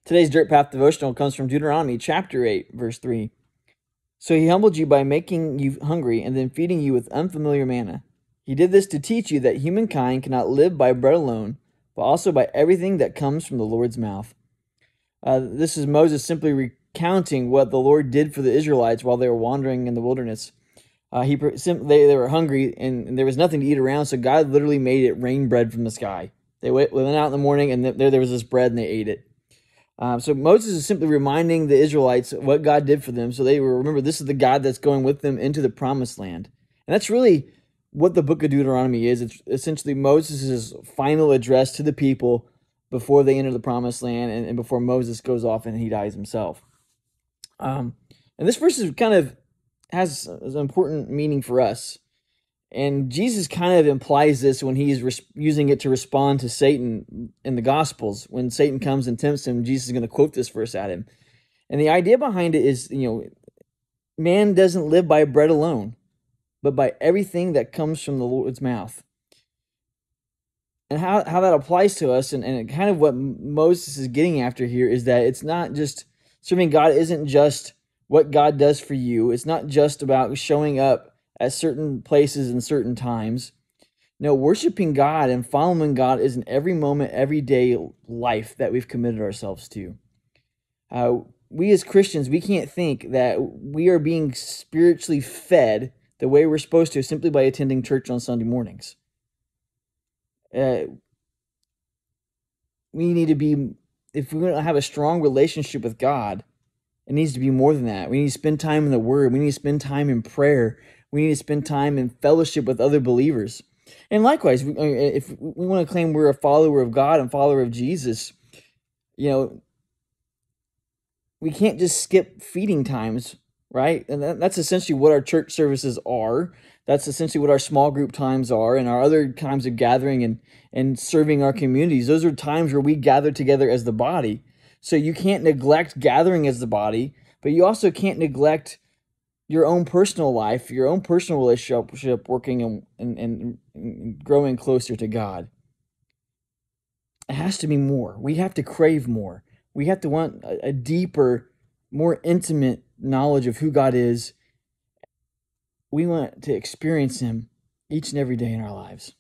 Today's Dirt Path devotional comes from Deuteronomy chapter 8, verse 3. So he humbled you by making you hungry and then feeding you with unfamiliar manna. He did this to teach you that humankind cannot live by bread alone, but also by everything that comes from the Lord's mouth. This is Moses simply recounting what the Lord did for the Israelites while they were wandering in the wilderness. They were hungry and there was nothing to eat around, so God literally made it rain bread from the sky. They went out in the morning and there was this bread and they ate it. So Moses is simply reminding the Israelites what God did for them, so they will remember this is the God that's going with them into the promised land. And that's really what the book of Deuteronomy is. It's essentially Moses' final address to the people before they enter the promised land and before Moses goes off and he dies himself. And this verse is kind of has an important meaning for us. And Jesus kind of implies this when he's using it to respond to Satan in the Gospels. When Satan comes and tempts him, Jesus is going to quote this verse at him. And the idea behind it is, man doesn't live by bread alone, but by everything that comes from the Lord's mouth. And how that applies to us, and kind of what Moses is getting after here, is that it's not just, serving God isn't just what God does for you. It's not just about showing up at certain places and certain times. No, worshiping God and following God is an every moment, every day life that we've committed ourselves to. We as Christians, we can't think that we are being spiritually fed the way we're supposed to simply by attending church on Sunday mornings. We need to be, if we want to have a strong relationship with God, it needs to be more than that. We need to spend time in the Word. We need to spend time in prayer. We need to spend time in fellowship with other believers. And likewise, if we want to claim we're a follower of God and follower of Jesus, we can't just skip feeding times, right? And that's essentially what our church services are. That's essentially what our small group times are, and our other times of gathering and serving our communities. Those are times where we gather together as the body. So you can't neglect gathering as the body, but you also can't neglect your own personal life, your own personal relationship, working and growing closer to God. It has to be more. We have to crave more. We have to want a deeper, more intimate knowledge of who God is. We want to experience Him each and every day in our lives.